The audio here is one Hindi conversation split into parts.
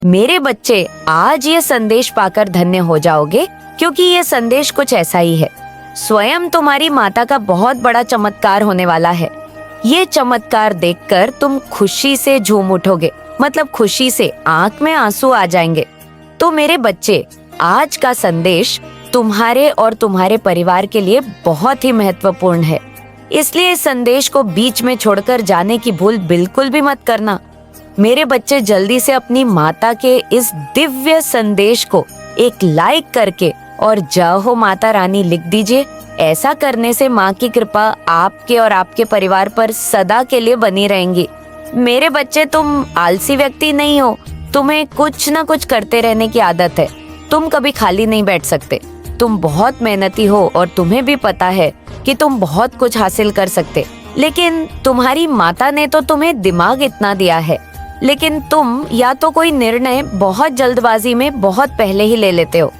मेरे बच्चे, आज ये संदेश पाकर धन्य हो जाओगे, क्योंकि ये संदेश कुछ ऐसा ही है। स्वयं तुम्हारी माता का बहुत बड़ा चमत्कार होने वाला है। ये चमत्कार देखकर तुम खुशी से झूम उठोगे, मतलब खुशी से आंख में आंसू आ जाएंगे। तो मेरे बच्चे, आज का संदेश तुम्हारे और तुम्हारे परिवार के लिए बहुत ही महत्वपूर्ण है, इसलिए इस संदेश को बीच में छोड़कर जाने की भूल बिल्कुल भी मत करना। मेरे बच्चे, जल्दी से अपनी माता के इस दिव्य संदेश को एक लाइक करके और जय हो माता रानी लिख दीजिए। ऐसा करने से माँ की कृपा आपके और आपके परिवार पर सदा के लिए बनी रहेंगी। मेरे बच्चे, तुम आलसी व्यक्ति नहीं हो, तुम्हें कुछ न कुछ करते रहने की आदत है। तुम कभी खाली नहीं बैठ सकते। तुम बहुत मेहनती हो और तुम्हें भी पता है कि तुम बहुत कुछ हासिल कर सकते, लेकिन तुम्हारी माता ने तो तुम्हें दिमाग इतना दिया है, लेकिन तुम या तो कोई निर्णय बहुत जल्दबाजी में बहुत पहले ही ले लेते हो,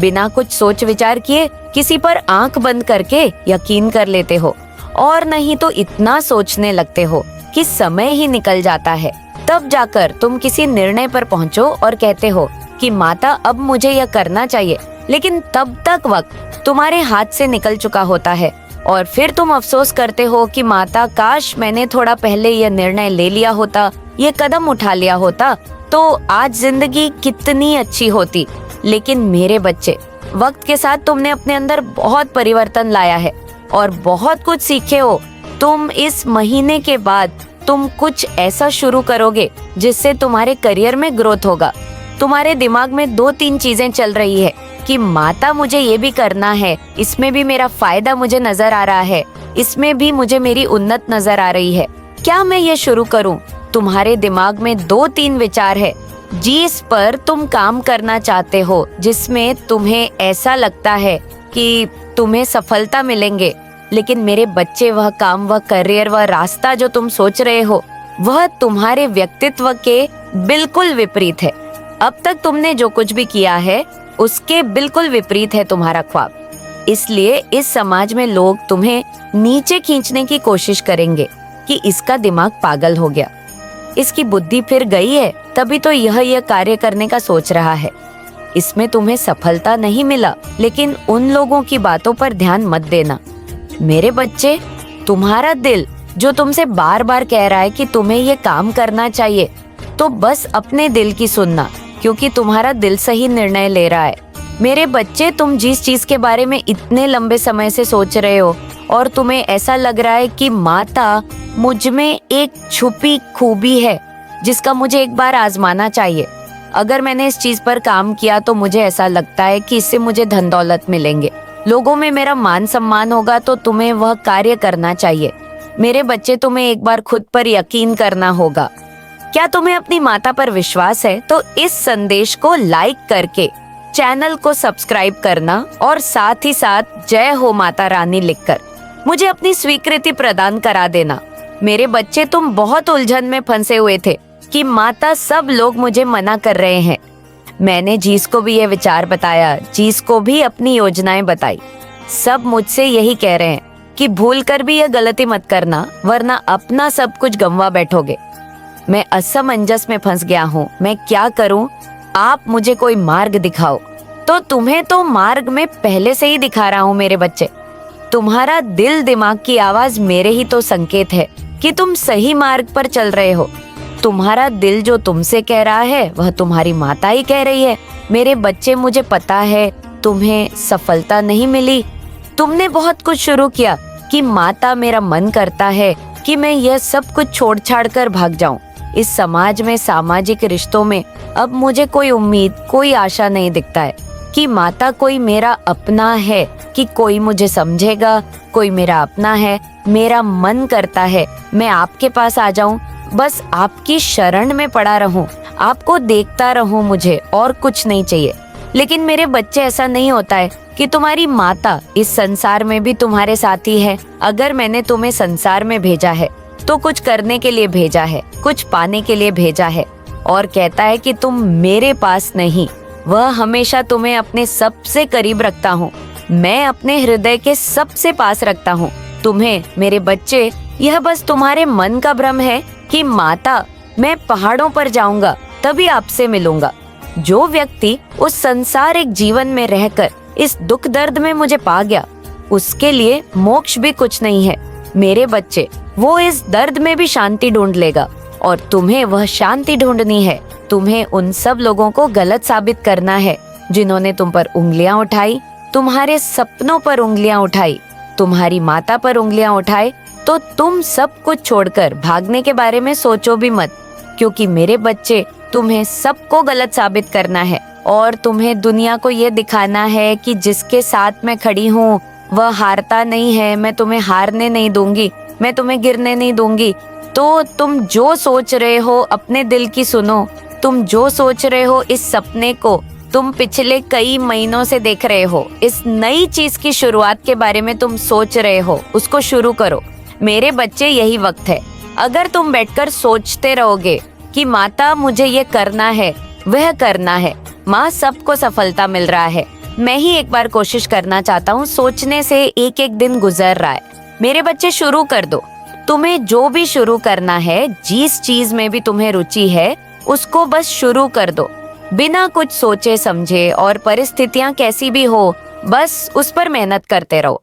बिना कुछ सोच विचार किए किसी पर आंख बंद करके यकीन कर लेते हो, और नहीं तो इतना सोचने लगते हो कि समय ही निकल जाता है। तब जाकर तुम किसी निर्णय पर पहुंचो और कहते हो कि माता, अब मुझे यह करना चाहिए, लेकिन तब तक वक्त तुम्हारे हाथ से निकल चुका होता है और फिर तुम अफसोस करते हो कि माता, काश मैंने थोड़ा पहले यह निर्णय ले लिया होता, ये कदम उठा लिया होता, तो आज जिंदगी कितनी अच्छी होती। लेकिन मेरे बच्चे, वक्त के साथ तुमने अपने अंदर बहुत परिवर्तन लाया है और बहुत कुछ सीखे हो। तुम इस महीने के बाद तुम कुछ ऐसा शुरू करोगे जिससे तुम्हारे करियर में ग्रोथ होगा। तुम्हारे दिमाग में 2-3 चीजें चल रही है कि माता, मुझे ये भी करना है, इसमें भी मेरा फायदा मुझे नजर आ रहा है, इसमें भी मुझे मेरी उन्नत नजर आ रही है, क्या मैं ये शुरू करूं? तुम्हारे दिमाग में 2-3 विचार है जिस पर तुम काम करना चाहते हो, जिसमें तुम्हें ऐसा लगता है कि तुम्हें सफलता मिलेंगे। लेकिन मेरे बच्चे, वह काम, वह करियर, वह रास्ता जो तुम सोच रहे हो, वह तुम्हारे व्यक्तित्व के बिल्कुल विपरीत है। अब तक तुमने जो कुछ भी किया है उसके बिल्कुल विपरीत है तुम्हारा ख्वाब। इसलिए इस समाज में लोग तुम्हें नीचे खींचने की कोशिश करेंगे कि इसका दिमाग पागल हो गया, इसकी बुद्धि फिर गई है, तभी तो यह कार्य करने का सोच रहा है। इसमें तुम्हें सफलता नहीं मिला, लेकिन उन लोगों की बातों पर ध्यान मत देना। मेरे बच्चे, तुम्हारा दिल जो तुमसे बार बार कह रहा है कि तुम्हें ये काम करना चाहिए, तो बस अपने दिल की सुनना, क्योंकि तुम्हारा दिल सही निर्णय ले रहा है। मेरे बच्चे, तुम जिस चीज के बारे में इतने लंबे समय से सोच रहे हो और तुम्हें ऐसा लग रहा है कि माता, मुझ में एक छुपी खूबी है जिसका मुझे एक बार आजमाना चाहिए, अगर मैंने इस चीज पर काम किया तो मुझे ऐसा लगता है कि इससे मुझे धन दौलत मिलेंगे, लोगों में मेरा मान सम्मान होगा, तो तुम्हें वह कार्य करना चाहिए। मेरे बच्चे, तुम्हें एक बार खुद पर यकीन करना होगा। क्या तुम्हें अपनी माता पर विश्वास है? तो इस संदेश को लाइक करके चैनल को सब्सक्राइब करना और साथ ही साथ जय हो माता रानी लिखकर मुझे अपनी स्वीकृति प्रदान करा देना। मेरे बच्चे, तुम बहुत उलझन में फंसे हुए थे कि माता, सब लोग मुझे मना कर रहे हैं। मैंने जीस को भी ये विचार बताया, जीस को भी अपनी योजनाएं बताई। सब मुझसे यही कह रहे हैं कि भूल कर भी यह गलती मत करना, वरना अपना सब कुछ गंवा बैठोगे। मैं असमंजस में फंस गया हूँ, मैं क्या करूँ? आप मुझे कोई मार्ग दिखाओ। तो तुम्हें तो मार्ग में पहले से ही दिखा रहा हूँ मेरे बच्चे। तुम्हारा दिल दिमाग की आवाज मेरे ही तो संकेत है कि तुम सही मार्ग पर चल रहे हो। तुम्हारा दिल जो तुमसे कह रहा है वह तुम्हारी माता ही कह रही है। मेरे बच्चे, मुझे पता है तुम्हें सफलता नहीं मिली, तुमने बहुत कुछ शुरू किया कि माता, मेरा मन करता है कि मैं यह सब कुछ छोड़ छाड़ कर भाग जाऊं। इस समाज में, सामाजिक रिश्तों में अब मुझे कोई उम्मीद, कोई आशा नहीं दिखता है कि माता कोई मेरा अपना है, कि कोई मुझे समझेगा, कोई मेरा अपना है। मेरा मन करता है मैं आपके पास आ जाऊं, बस आपकी शरण में पड़ा रहूं, आपको देखता रहूं, मुझे और कुछ नहीं चाहिए। लेकिन मेरे बच्चे, ऐसा नहीं होता है कि तुम्हारी माता इस संसार में भी तुम्हारे साथी है। अगर मैंने तुम्हें संसार में भेजा है तो कुछ करने के लिए भेजा है, कुछ पाने के लिए भेजा है, और कहता है कि तुम मेरे पास नहीं, वह हमेशा तुम्हें अपने सबसे करीब रखता हूँ। मैं अपने हृदय के सबसे पास रखता हूँ तुम्हें। मेरे बच्चे, यह बस तुम्हारे मन का भ्रम है कि माता, मैं पहाड़ों पर जाऊंगा, तभी आपसे मिलूंगा। जो व्यक्ति उस संसारिक जीवन में रहकर इस दुख दर्द में मुझे पा गया, उसके लिए मोक्ष भी कुछ नहीं है। मेरे बच्चे, वो इस दर्द में भी शांति ढूंढ लेगा और तुम्हें वह शांति ढूंढनी है। तुम्हें उन सब लोगों को गलत साबित करना है जिन्होंने तुम पर उंगलियां उठाई, तुम्हारे सपनों पर उंगलियां उठाई, तुम्हारी माता पर उंगलियां उठाए। तो तुम सब कुछ छोड़कर भागने के बारे में सोचो भी मत, क्योंकि मेरे बच्चे, तुम्हें सबको गलत साबित करना है और तुम्हें दुनिया को ये दिखाना है कि जिसके साथ मैं खड़ी हूँ वह हारता नहीं है। मैं तुम्हें हारने नहीं दूंगी, मैं तुम्हें गिरने नहीं दूंगी। तो तुम जो सोच रहे हो अपने दिल की सुनो। तुम जो सोच रहे हो इस सपने को तुम पिछले कई महीनों से देख रहे हो। इस नई चीज की शुरुआत के बारे में तुम सोच रहे हो, उसको शुरू करो। मेरे बच्चे, यही वक्त है। अगर तुम बैठकर सोचते रहोगे कि माता मुझे ये करना है, वह करना है, माँ सबको सफलता मिल रहा है, मैं ही एक बार कोशिश करना चाहता हूँ, सोचने से एक एक दिन गुजर रहा है। मेरे बच्चे, शुरू कर दो। तुम्हें जो भी शुरू करना है, जिस चीज में भी तुम्हें रुचि है, उसको बस शुरू कर दो, बिना कुछ सोचे समझे। और परिस्थितियां कैसी भी हो, बस उस पर मेहनत करते रहो।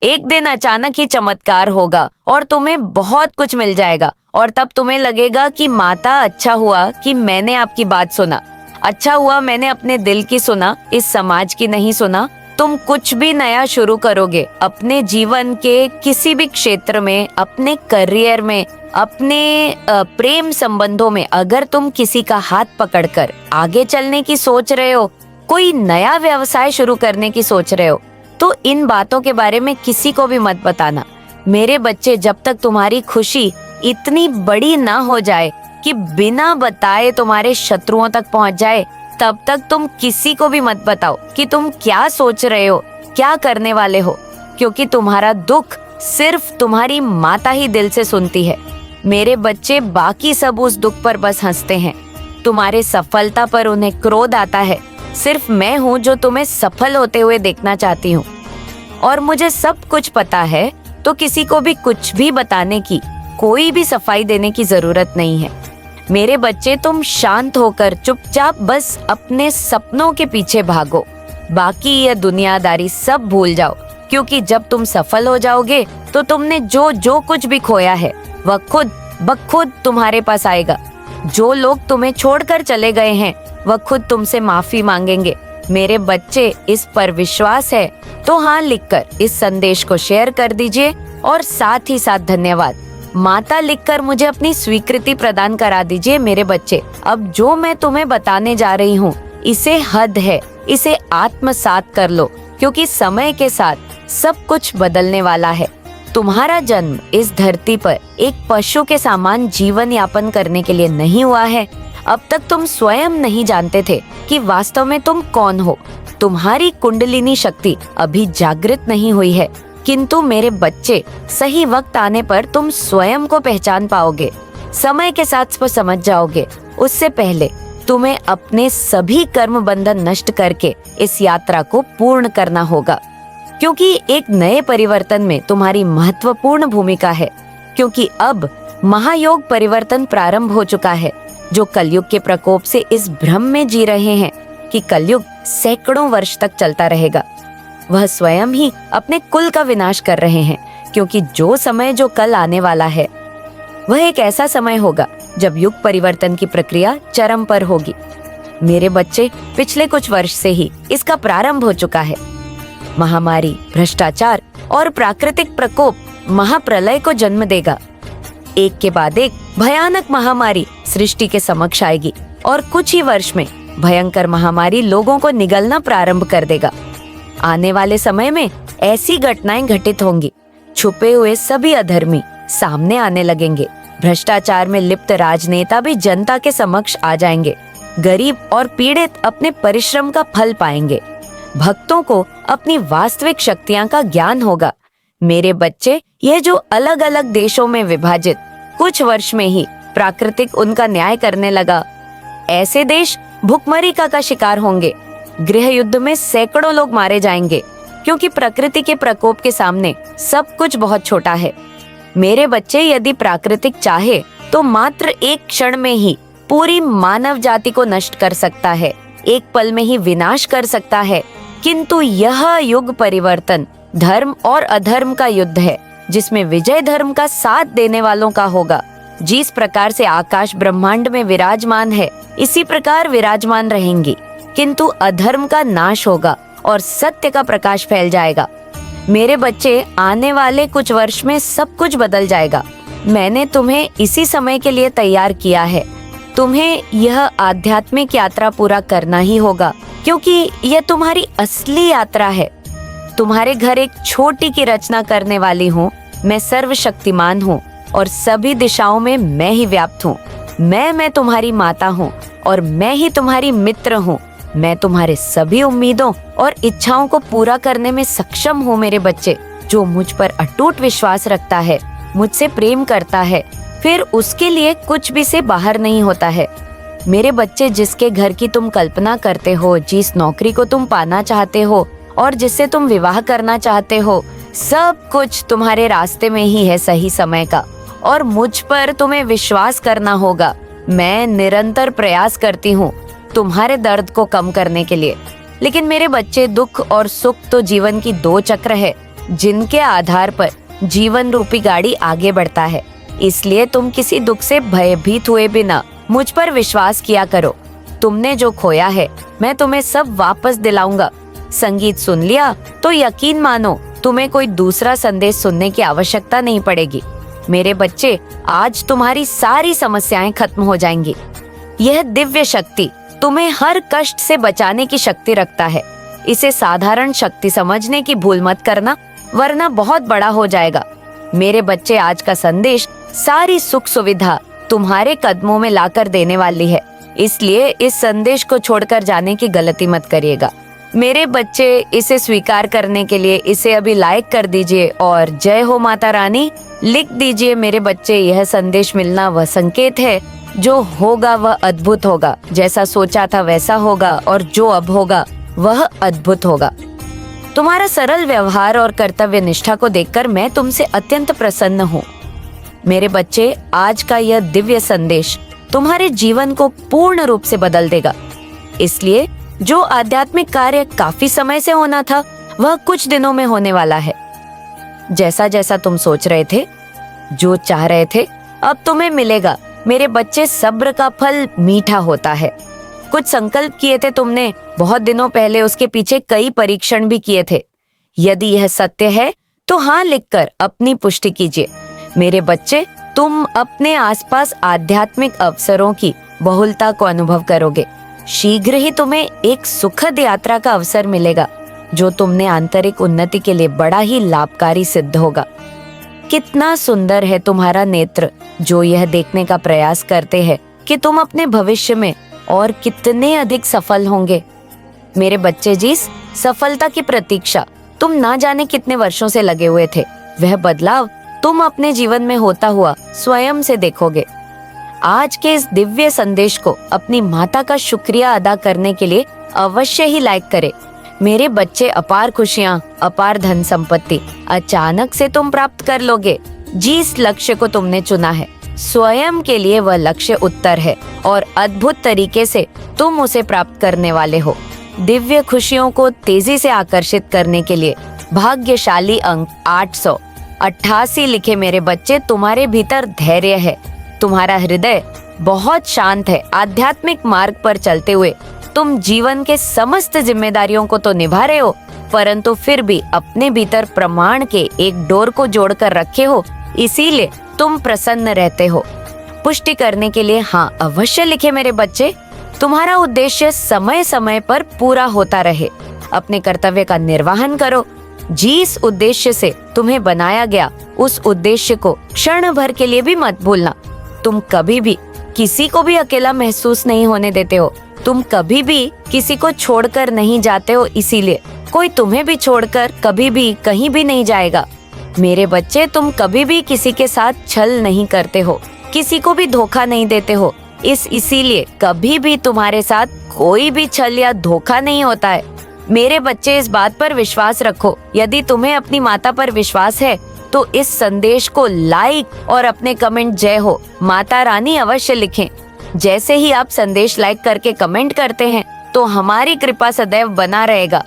एक दिन अचानक ही चमत्कार होगा और तुम्हें बहुत कुछ मिल जाएगा और तब तुम्हें लगेगा कि माता, अच्छा हुआ कि मैंने आपकी बात सुना, अच्छा हुआ मैंने अपने दिल की सुना, इस समाज की नहीं सुना। तुम कुछ भी नया शुरू करोगे अपने जीवन के किसी भी क्षेत्र में, अपने करियर में, अपने प्रेम संबंधों में, अगर तुम किसी का हाथ पकड़कर आगे चलने की सोच रहे हो, कोई नया व्यवसाय शुरू करने की सोच रहे हो, तो इन बातों के बारे में किसी को भी मत बताना। मेरे बच्चे, जब तक तुम्हारी खुशी इतनी बड़ी ना हो जाए कि बिना बताए तुम्हारे शत्रुओं तक पहुंच जाए, तब तक तुम किसी को भी मत बताओ कि तुम क्या सोच रहे हो, क्या करने वाले हो, क्योंकि तुम्हारा दुख सिर्फ तुम्हारी माता ही दिल से सुनती है। मेरे बच्चे, बाकी सब उस दुख पर बस हंसते हैं। तुम्हारे सफलता पर उन्हें क्रोध आता है। सिर्फ मैं हूँ जो तुम्हें सफल होते हुए देखना चाहती हूँ और मुझे सब कुछ पता है, तो किसी को भी कुछ भी बताने की, कोई भी सफाई देने की जरूरत नहीं है। मेरे बच्चे, तुम शांत होकर चुपचाप बस अपने सपनों के पीछे भागो। बाकी ये दुनियादारी सब भूल जाओ, क्योंकि जब तुम सफल हो जाओगे तो तुमने जो जो कुछ भी खोया है वह खुद ब खुद तुम्हारे पास आएगा। जो लोग तुम्हें छोड़कर चले गए हैं वह खुद तुमसे माफी मांगेंगे। मेरे बच्चे, इस पर विश्वास है तो हाँ लिखकर इस संदेश को शेयर कर दीजिए और साथ ही साथ धन्यवाद माता लिखकर मुझे अपनी स्वीकृति प्रदान करा दीजिए। मेरे बच्चे, अब जो मैं तुम्हें बताने जा रही हूँ, इसे हद है, इसे आत्मसात कर लो, क्योंकि समय के साथ सब कुछ बदलने वाला है। तुम्हारा जन्म इस धरती पर एक पशु के समान जीवन यापन करने के लिए नहीं हुआ है। अब तक तुम स्वयं नहीं जानते थे कि वास्तव में तुम कौन हो। तुम्हारी कुंडलिनी शक्ति अभी जागृत नहीं हुई है, किंतु मेरे बच्चे, सही वक्त आने पर तुम स्वयं को पहचान पाओगे, समय के साथ समझ जाओगे। उससे पहले तुम्हें अपने सभी कर्म बंधन नष्ट करके इस यात्रा को पूर्ण करना होगा, क्योंकि एक नए परिवर्तन में तुम्हारी महत्वपूर्ण भूमिका है। क्योंकि अब महायोग परिवर्तन प्रारंभ हो चुका है। जो कलयुग के प्रकोप से इस भ्रम में जी रहे हैं कि कलयुग सैकड़ों वर्ष तक चलता रहेगा, वह स्वयं ही अपने कुल का विनाश कर रहे हैं। क्योंकि जो समय जो कल आने वाला है, वह एक ऐसा समय होगा जब युग परिवर्तन की प्रक्रिया चरम पर होगी। मेरे बच्चे, पिछले कुछ वर्ष से ही इसका प्रारंभ हो चुका है। महामारी, भ्रष्टाचार और प्राकृतिक प्रकोप महाप्रलय को जन्म देगा। एक के बाद एक भयानक महामारी सृष्टि के समक्ष आएगी और कुछ ही वर्ष में भयंकर महामारी लोगों को निगलना प्रारंभ कर देगा। आने वाले समय में ऐसी घटनाएं घटित होंगी, छुपे हुए सभी अधर्मी सामने आने लगेंगे। भ्रष्टाचार में लिप्त राजनेता भी जनता के समक्ष आ जाएंगे। गरीब और पीड़ित अपने परिश्रम का फल पाएंगे। भक्तों को अपनी वास्तविक शक्तियां का ज्ञान होगा। मेरे बच्चे, यह जो अलग अलग देशों में विभाजित कुछ वर्ष में ही प्राकृतिक उनका न्याय करने लगा, ऐसे देश भुखमरी का शिकार होंगे। गृह युद्ध में सैकड़ों लोग मारे जाएंगे, क्योंकि प्रकृति के प्रकोप के सामने सब कुछ बहुत छोटा है। मेरे बच्चे, यदि प्राकृतिक चाहे तो मात्र एक क्षण में ही पूरी मानव जाति को नष्ट कर सकता है, एक पल में ही विनाश कर सकता है। किंतु यह युग परिवर्तन धर्म और अधर्म का युद्ध है, जिसमें विजय धर्म का साथ देने वालों का होगा। जिस प्रकार से आकाश ब्रह्मांड में विराजमान है, इसी प्रकार विराजमान रहेंगी, किंतु अधर्म का नाश होगा और सत्य का प्रकाश फैल जाएगा। मेरे बच्चे, आने वाले कुछ वर्ष में सब कुछ बदल जाएगा। मैंने तुम्हें इसी समय के लिए तैयार किया है। तुम्हें यह आध्यात्मिक यात्रा पूरा करना ही होगा, क्योंकि यह तुम्हारी असली यात्रा है। तुम्हारे घर एक छोटी की रचना करने वाली हूँ। मैं सर्वशक्तिमान हूँ और सभी दिशाओं में मैं ही व्याप्त हूँ। मैं तुम्हारी माता हूँ और मैं ही तुम्हारी मित्र हूँ। मैं तुम्हारे सभी उम्मीदों और इच्छाओं को पूरा करने में सक्षम हूँ। मेरे बच्चे, जो मुझ पर अटूट विश्वास रखता है, मुझसे प्रेम करता है, फिर उसके लिए कुछ भी से बाहर नहीं होता है। मेरे बच्चे, जिसके घर की तुम कल्पना करते हो, जिस नौकरी को तुम पाना चाहते हो और जिससे तुम विवाह करना चाहते हो, सब कुछ तुम्हारे रास्ते में ही है सही समय का। और मुझ पर तुम्हें विश्वास करना होगा। मैं निरंतर प्रयास करती हूँ तुम्हारे दर्द को कम करने के लिए। लेकिन मेरे बच्चे, दुख और सुख तो जीवन की दो चक्र है, जिनके आधार पर जीवन रूपी गाड़ी आगे बढ़ता है। इसलिए तुम किसी दुख से भयभीत हुए बिना मुझ पर विश्वास किया करो। तुमने जो खोया है, मैं तुम्हें सब वापस दिलाऊंगा। संगीत सुन लिया तो यकीन मानो, तुम्हें कोई दूसरा संदेश सुनने की आवश्यकता नहीं पड़ेगी। मेरे बच्चे, आज तुम्हारी सारी समस्याएं खत्म हो जाएंगी। यह दिव्य शक्ति तुम्हें हर कष्ट से बचाने की शक्ति रखता है। इसे साधारण शक्ति समझने की भूल मत करना, वरना बहुत बड़ा हो जाएगा। मेरे बच्चे, आज का संदेश सारी सुख सुविधा तुम्हारे कदमों में लाकर देने वाली है। इसलिए इस संदेश को छोड़कर जाने की गलती मत करिएगा। मेरे बच्चे, इसे स्वीकार करने के लिए इसे अभी लाइक कर दीजिए और जय हो माता रानी लिख दीजिए। मेरे बच्चे, यह संदेश मिलना वह संकेत है, जो होगा वह अद्भुत होगा। जैसा सोचा था वैसा होगा और जो अब होगा वह अद्भुत होगा। तुम्हारा सरल व्यवहार और कर्तव्य निष्ठा को देखकर मैं तुमसे अत्यंत प्रसन्न हूँ। मेरे बच्चे, आज का यह दिव्य संदेश तुम्हारे जीवन को पूर्ण रूप से बदल देगा। इसलिए जो आध्यात्मिक कार्य काफी समय से होना था, वह कुछ दिनों में होने वाला है। जैसा जैसा तुम सोच रहे थे, जो चाह रहे थे, अब तुम्हें मिलेगा। मेरे बच्चे, सब्र का फल मीठा होता है। कुछ संकल्प किए थे तुमने बहुत दिनों पहले, उसके पीछे कई परीक्षण भी किए थे। यदि यह सत्य है तो हाँ लिखकर अपनी पुष्टि कीजिए। मेरे बच्चे, तुम अपने आसपास आध्यात्मिक अवसरों की बहुलता को अनुभव करोगे। शीघ्र ही तुम्हें एक सुखद यात्रा का अवसर मिलेगा, जो तुमने आंतरिक उन्नति के लिए बड़ा ही लाभकारी सिद्ध होगा। कितना सुंदर है तुम्हारा नेत्र, जो यह देखने का प्रयास करते हैं कि तुम अपने भविष्य में और कितने अधिक सफल होंगे। मेरे बच्चे, जिस सफलता की प्रतीक्षा तुम ना जाने कितने वर्षों से लगे हुए थे, वह बदलाव तुम अपने जीवन में होता हुआ स्वयं से देखोगे। आज के इस दिव्य संदेश को अपनी माता का शुक्रिया अदा करने के लिए अवश्य ही लाइक करें। मेरे बच्चे, अपार खुशियाँ, अपार धन संपत्ति अचानक से तुम प्राप्त कर लोगे। जिस लक्ष्य को तुमने चुना है, स्वयं के लिए वह लक्ष्य उत्तर है और अद्भुत तरीके से तुम उसे प्राप्त करने वाले हो। दिव्य खुशियों को तेजी से आकर्षित करने के लिए भाग्यशाली अंक 888 लिखे। मेरे बच्चे, तुम्हारे भीतर धैर्य है, तुम्हारा हृदय बहुत शांत है। आध्यात्मिक मार्ग पर चलते हुए तुम जीवन के समस्त जिम्मेदारियों को तो निभा रहे हो, परंतु फिर भी अपने भीतर प्रमाण के एक डोर को जोड़कर रखे हो, इसीलिए तुम प्रसन्न रहते हो। पुष्टि करने के लिए हाँ अवश्य लिखे। मेरे बच्चे, तुम्हारा उद्देश्य समय समय पर पूरा होता रहे। अपने कर्तव्य का निर्वहन करो। जिस उद्देश्य से तुम्हें बनाया गया, उस उद्देश्य को क्षण भर के लिए भी मत भूलना। तुम कभी भी किसी को भी अकेला महसूस नहीं होने देते हो। तुम कभी भी किसी को छोड़कर नहीं जाते हो, इसीलिए कोई तुम्हें भी छोड़कर कभी भी कहीं भी नहीं जाएगा। मेरे बच्चे, तुम कभी भी किसी के साथ छल नहीं करते हो, किसी को भी धोखा नहीं देते हो। इसीलिए कभी भी तुम्हारे साथ कोई भी छल या धोखा नहीं होता है। मेरे बच्चे, इस बात पर विश्वास रखो। यदि तुम्हें अपनी माता पर विश्वास है तो इस संदेश को लाइक और अपने कमेंट जय हो माता रानी अवश्य लिखें। जैसे ही आप संदेश लाइक करके कमेंट करते हैं तो हमारी कृपा सदैव बना रहेगा।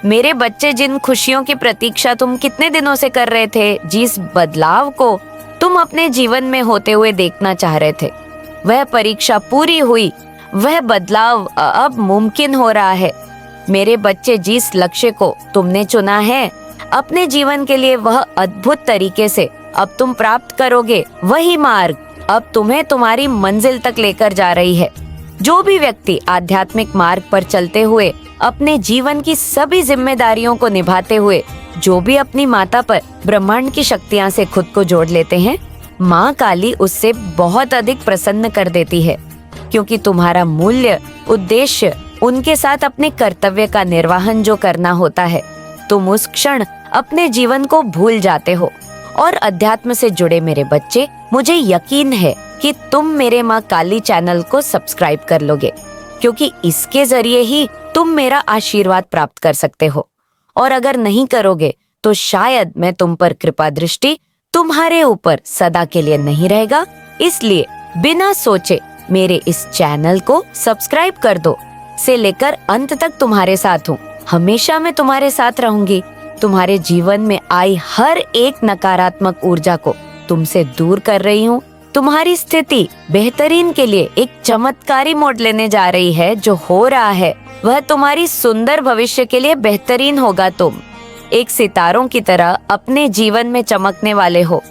मेरे बच्चे, जिन खुशियों की प्रतीक्षा तुम कितने दिनों से कर रहे थे, जिस बदलाव को तुम अपने जीवन में होते हुए देखना चाह रहे थे, वह परीक्षा पूरी हुई, वह बदलाव अब मुमकिन हो रहा है। मेरे बच्चे, जिस लक्ष्य को तुमने चुना है अपने जीवन के लिए, वह अद्भुत तरीके से अब तुम प्राप्त करोगे। वही मार्ग अब तुम्हें तुम्हारी मंजिल तक लेकर जा रही है। जो भी व्यक्ति आध्यात्मिक मार्ग पर चलते हुए अपने जीवन की सभी जिम्मेदारियों को निभाते हुए, जो भी अपनी माता पर ब्रह्मांड की शक्तियां से खुद को जोड़ लेते हैं, माँ काली उससे बहुत अधिक प्रसन्न कर देती है, क्योंकि तुम्हारा मूल्य उद्देश्य उनके साथ अपने कर्तव्य का निर्वहन जो करना होता है, तुम उस क्षण अपने जीवन को भूल जाते हो। और अध्यात्म से जुड़े मेरे बच्चे, मुझे यकीन है कि तुम मेरे माँ काली चैनल को सब्सक्राइब कर लोगे, क्योंकि इसके जरिए ही तुम मेरा आशीर्वाद प्राप्त कर सकते हो। और अगर नहीं करोगे तो शायद मैं तुम पर कृपा दृष्टि तुम्हारे ऊपर सदा के लिए नहीं रहेगा। इसलिए बिना सोचे मेरे इस चैनल को सब्सक्राइब कर दो। से लेकर अंत तक तुम्हारे साथ हूँ, हमेशा मैं तुम्हारे साथ रहूंगी। तुम्हारे जीवन में आई हर एक नकारात्मक ऊर्जा को तुमसे दूर कर रही हूँ। तुम्हारी स्थिति बेहतरीन के लिए एक चमत्कारी मोड़ लेने जा रही है। जो हो रहा है वह तुम्हारी सुंदर भविष्य के लिए बेहतरीन होगा। तुम एक सितारों की तरह अपने जीवन में चमकने वाले हो।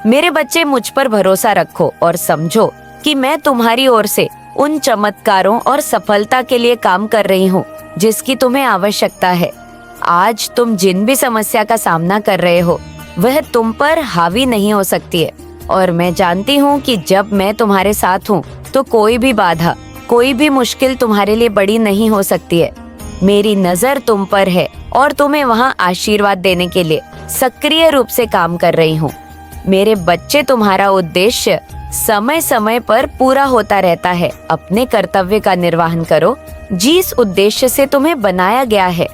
मेरे बच्चे, मुझ पर भरोसा रखो और समझो कि मैं तुम्हारी ओर से उन चमत्कारों और सफलता के लिए काम कर रही हूँ जिसकी तुम्हें आवश्यकता है। आज तुम जिन भी समस्या का सामना कर रहे हो, वह तुम पर हावी नहीं हो सकती है। और मैं जानती हूँ कि जब मैं तुम्हारे साथ हूँ तो कोई भी बाधा, कोई भी मुश्किल तुम्हारे लिए बड़ी नहीं हो सकती है। मेरी नजर तुम पर है और तुम्हें वहाँ आशीर्वाद देने के लिए सक्रिय रूप से काम कर रही हूँ। मेरे बच्चे, तुम्हारा उद्देश्य समय समय पर पूरा होता रहता है। अपने कर्तव्य का निर्वहन करो। जिस उद्देश्य से तुम्हें बनाया गया है,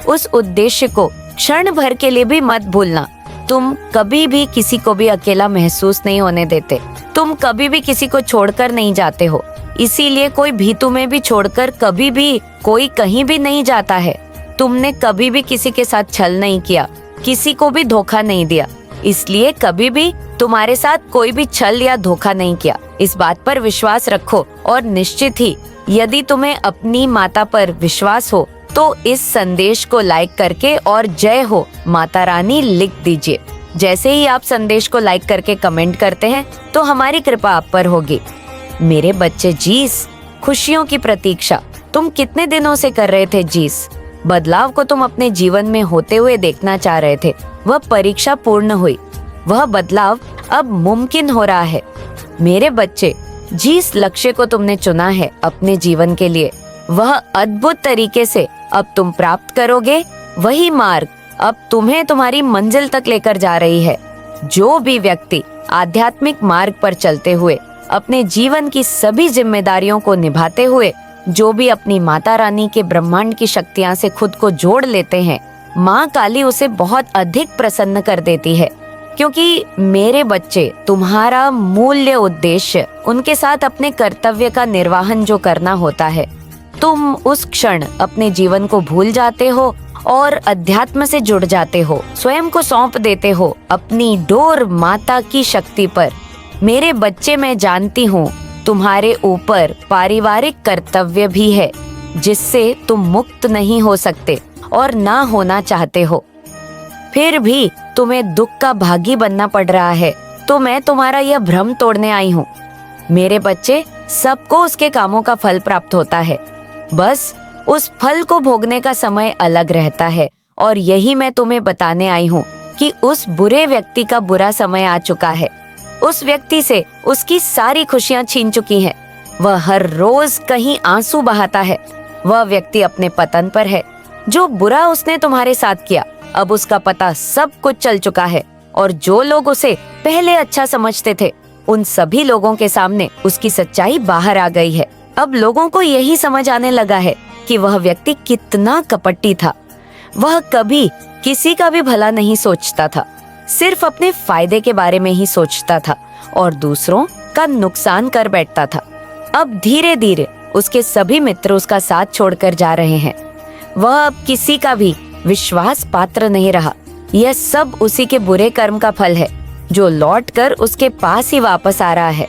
उस उद्देश्य को क्षण भर के लिए भी मत भूलना। तुम कभी भी किसी को भी अकेला महसूस नहीं होने देते। तुम कभी भी किसी को छोड़कर नहीं जाते हो। इसीलिए कोई भी तुम्हें भी छोड़कर कभी भी कोई कहीं भी नहीं जाता है। तुमने कभी भी किसी के साथ छल नहीं किया, किसी को भी धोखा नहीं दिया। इसलिए कभी भी तुम्हारे साथ कोई भी छल या धोखा नहीं किया। इस बात पर विश्वास रखो और निश्चित ही यदि तुम्हें अपनी माता पर विश्वास हो तो इस संदेश को लाइक करके और जय हो माता रानी लिख दीजिए। जैसे ही आप संदेश को लाइक करके कमेंट करते हैं तो हमारी कृपा आप पर होगी। मेरे बच्चे, जिस खुशियों की प्रतीक्षा तुम कितने दिनों से कर रहे थे, जिस बदलाव को तुम अपने जीवन में होते हुए देखना चाह रहे थे, वह परीक्षा पूर्ण हुई। वह बदलाव अब मुमकिन हो रहा है। मेरे बच्चे, जिस लक्ष्य को तुमने चुना है अपने जीवन के लिए, वह अद्भुत तरीके से अब तुम प्राप्त करोगे। वही मार्ग अब तुम्हें तुम्हारी मंजिल तक लेकर जा रही है। जो भी व्यक्ति आध्यात्मिक मार्ग पर चलते हुए अपने जीवन की सभी जिम्मेदारियों को निभाते हुए, जो भी अपनी माता रानी के ब्रह्मांड की शक्तियां से खुद को जोड़ लेते हैं, माँ काली उसे बहुत अधिक प्रसन्न कर देती है। क्योंकि मेरे बच्चे, तुम्हारा मूल्य उद्देश्य उनके साथ अपने कर्तव्य का निर्वहन जो करना होता है, तुम उस क्षण अपने जीवन को भूल जाते हो और अध्यात्म से जुड़ जाते हो। स्वयं को सौंप देते हो अपनी डोर माता की शक्ति पर। मेरे बच्चे, मैं जानती हूँ तुम्हारे ऊपर पारिवारिक कर्तव्य भी है जिससे तुम मुक्त नहीं हो सकते और ना होना चाहते हो। फिर भी तुम्हें दुख का भागी बनना पड़ रहा है, तो मैं तुम्हारा यह भ्रम तोड़ने आई हूँ। मेरे बच्चे, सबको उसके कामों का फल प्राप्त होता है, बस उस फल को भोगने का समय अलग रहता है। और यही मैं तुम्हें बताने आई हूँ कि उस बुरे व्यक्ति का बुरा समय आ चुका है। उस व्यक्ति से उसकी सारी खुशियाँ छीन चुकी हैं। वह हर रोज कहीं आंसू बहाता है। वह व्यक्ति अपने पतन पर है। जो बुरा उसने तुम्हारे साथ किया, अब उसका पता सब कुछ चल चुका है। और जो लोग उसे पहले अच्छा समझते थे, उन सभी लोगों के सामने उसकी सच्चाई बाहर आ गई है। अब लोगों को यही समझ आने लगा है कि वह व्यक्ति कितना कपटी था। वह कभी किसी का भी भला नहीं सोचता था, सिर्फ अपने फायदे के बारे में ही सोचता था और दूसरों का नुकसान कर बैठता था। अब धीरे धीरे उसके सभी मित्र उसका साथ छोड़कर जा रहे हैं। वह अब किसी का भी विश्वास पात्र नहीं रहा। यह सब उसी के बुरे कर्म का फल है जो लौटकर उसके पास ही वापस आ रहा है।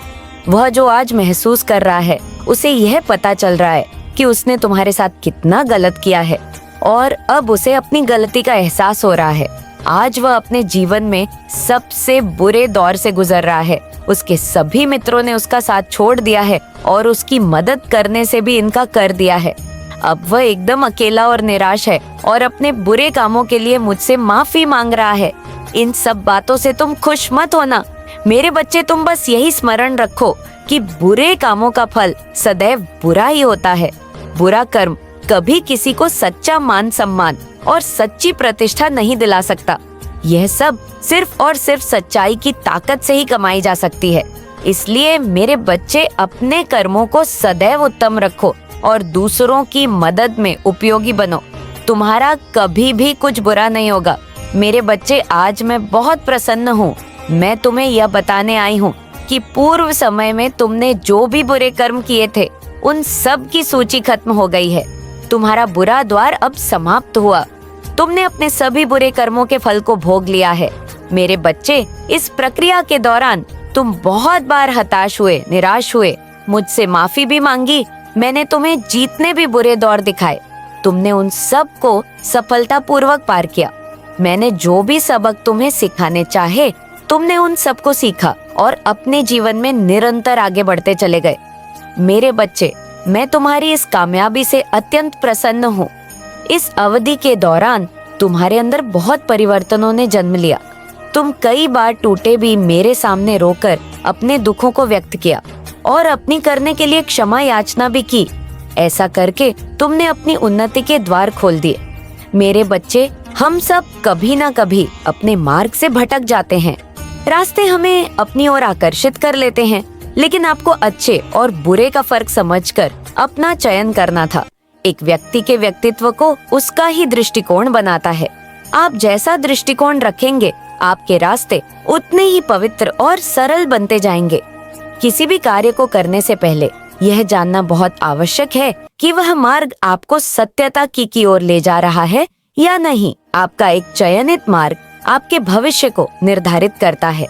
वह जो आज महसूस कर रहा है, उसे यह पता चल रहा है कि उसने तुम्हारे साथ कितना गलत किया है और अब उसे अपनी गलती का एहसास हो रहा है। आज वह अपने जीवन में सबसे बुरे दौर से गुजर रहा है। उसके सभी मित्रों ने उसका साथ छोड़ दिया है और उसकी मदद करने से भी इनकार कर दिया है। अब वह एकदम अकेला और निराश है और अपने बुरे कामों के लिए मुझसे माफी मांग रहा है। इन सब बातों से तुम खुश मत होना मेरे बच्चे। तुम बस यही स्मरण रखो कि बुरे कामों का फल सदैव बुरा ही होता है। बुरा कर्म कभी किसी को सच्चा मान सम्मान और सच्ची प्रतिष्ठा नहीं दिला सकता। यह सब सिर्फ और सिर्फ सच्चाई की ताकत से ही कमाई जा सकती है। इसलिए मेरे बच्चे, अपने कर्मों को सदैव उत्तम रखो और दूसरों की मदद में उपयोगी बनो। तुम्हारा कभी भी कुछ बुरा नहीं होगा। मेरे बच्चे, आज मैं बहुत प्रसन्न हूँ। मैं तुम्हें यह बताने आई हूँ कि पूर्व समय में तुमने जो भी बुरे कर्म किए थे, उन सब की सूची खत्म हो गई है। तुम्हारा बुरा द्वार अब समाप्त हुआ। तुमने अपने सभी बुरे कर्मों के फल को भोग लिया है। मेरे बच्चे, इस प्रक्रिया के दौरान तुम बहुत बार हताश हुए, निराश हुए, मुझसे माफी भी मांगी। मैंने तुम्हें जितने भी बुरे दौर दिखाए, तुमने उन सब को सफलतापूर्वक पार किया। मैंने जो भी सबक तुम्हें सिखाने चाहे, तुमने उन सब को सीखा और अपने जीवन में निरंतर आगे बढ़ते चले गए। मेरे बच्चे, मैं तुम्हारी इस कामयाबी से अत्यंत प्रसन्न हूँ। इस अवधि के दौरान तुम्हारे अंदर बहुत परिवर्तनों ने जन्म लिया। तुम कई बार टूटे भी मेरे सामने रोकर अपने दुखों को व्यक्त किया और अपनी करने के लिए क्षमा याचना भी की। ऐसा करके तुमने अपनी उन्नति के द्वार खोल दिए। मेरे बच्चे, हम सब कभी ना कभी अपने मार्ग से भटक जाते हैं। रास्ते हमें अपनी ओर आकर्षित कर लेते हैं, लेकिन आपको अच्छे और बुरे का फर्क समझकर अपना चयन करना था। एक व्यक्ति के व्यक्तित्व को उसका ही दृष्टिकोण बनाता है। आप जैसा दृष्टिकोण रखेंगे, आपके रास्ते उतने ही पवित्र और सरल बनते जाएंगे। किसी भी कार्य को करने से पहले यह जानना बहुत आवश्यक है कि वह मार्ग आपको सत्यता की ओर ले जा रहा है या नहीं। आपका एक चयनित मार्ग आपके भविष्य को निर्धारित करता है।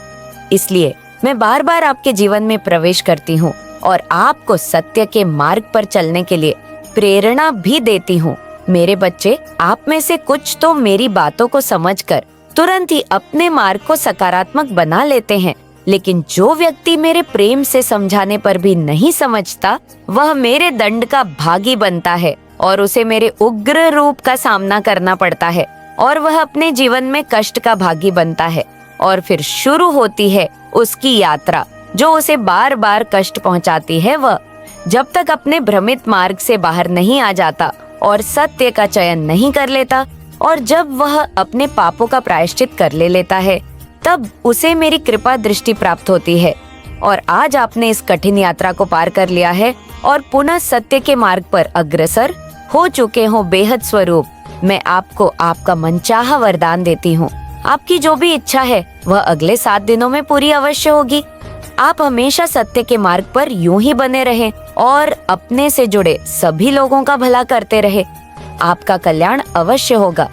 इसलिए मैं बार बार आपके जीवन में प्रवेश करती हूँ और आपको सत्य के मार्ग पर चलने के लिए प्रेरणा भी देती हूँ। मेरे बच्चे, आप में से कुछ तो मेरी बातों को समझकर तुरंत ही अपने मार्ग को सकारात्मक बना लेते हैं, लेकिन जो व्यक्ति मेरे प्रेम से समझाने पर भी नहीं समझता, वह मेरे दंड का भागी बनता है और उसे मेरे उग्र रूप का सामना करना पड़ता है और वह अपने जीवन में कष्ट का भागी बनता है। और फिर शुरू होती है उसकी यात्रा जो उसे बार बार कष्ट पहुंचाती है। वह जब तक अपने भ्रमित मार्ग से बाहर नहीं आ जाता और सत्य का चयन नहीं कर लेता, और जब वह अपने पापों का प्रायश्चित कर लेता है, तब उसे मेरी कृपा दृष्टि प्राप्त होती है। और आज आपने इस कठिन यात्रा को पार कर लिया है और पुनः सत्य के मार्ग पर अग्रसर हो चुके हो। बेहद स्वरूप, मैं आपको आपका मनचाहा वरदान देती हूँ। आपकी जो भी इच्छा है वह अगले 7 दिनों में पूरी अवश्य होगी। आप हमेशा सत्य के मार्ग पर यूं ही बने रहें और अपने से जुड़े सभी लोगों का भला करते रहे। आपका कल्याण अवश्य होगा।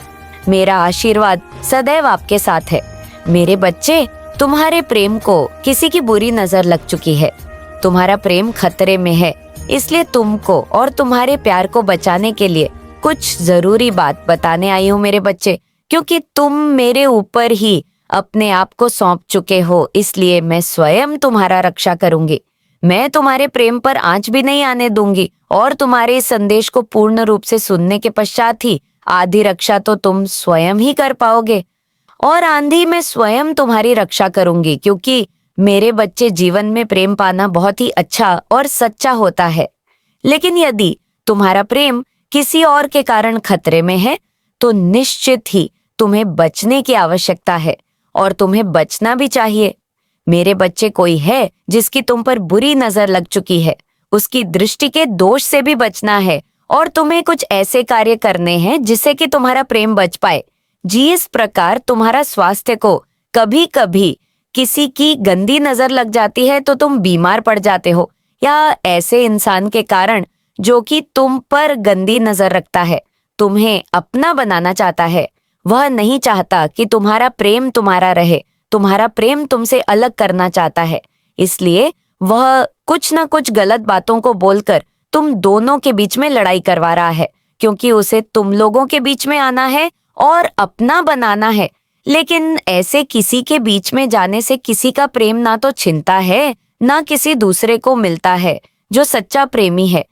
मेरा आशीर्वाद सदैव आपके साथ है। मेरे बच्चे, तुम्हारे प्रेम को किसी की बुरी नजर लग चुकी है। तुम्हारा प्रेम खतरे में है। इसलिए तुमको और तुम्हारे प्यार को बचाने के लिए कुछ जरूरी बात बताने आई हूँ मेरे बच्चे, क्योंकि तुम मेरे ऊपर ही अपने आप को सौंप चुके हो। इसलिए मैं स्वयं तुम्हारा रक्षा करूंगी। मैं तुम्हारे प्रेम पर आंच भी नहीं आने दूंगी और तुम्हारे इस संदेश को पूर्ण रूप से सुनने के पश्चात ही आधी रक्षा तो तुम स्वयं ही कर पाओगे, और आंधी में स्वयं तुम्हारी रक्षा करूंगी। क्योंकि मेरे बच्चे, जीवन में प्रेम पाना बहुत ही अच्छा और सच्चा होता है, लेकिन यदि तुम्हारा प्रेम किसी और के कारण खतरे में है, तो निश्चित ही तुम्हें बचने की आवश्यकता है और तुम्हें बचना भी चाहिए। मेरे बच्चे, कोई है जिसकी तुम पर बुरी नजर लग चुकी है, उसकी दृष्टि के दोष से भी बचना है और तुम्हें कुछ ऐसे कार्य करने हैं जिससे कि तुम्हारा प्रेम बच पाए। जिस प्रकार तुम्हारा स्वास्थ्य को कभी कभी किसी की गंदी नजर लग जाती है तो तुम बीमार पड़ जाते हो, या ऐसे इंसान के कारण जो कि तुम पर गंदी नजर रखता है, तुम्हें अपना बनाना चाहता है। वह नहीं चाहता कि तुम्हारा प्रेम तुम्हारा रहे, तुम्हारा प्रेम तुमसे अलग करना चाहता है। इसलिए वह कुछ ना कुछ गलत बातों को बोलकर तुम दोनों के बीच में लड़ाई करवा रहा है, क्योंकि उसे तुम लोगों के बीच में आना है और अपना बनाना है। लेकिन ऐसे किसी के बीच में जाने से किसी का प्रेम ना तो छिनता है, ना किसी दूसरे को मिलता है। जो सच्चा प्रेमी है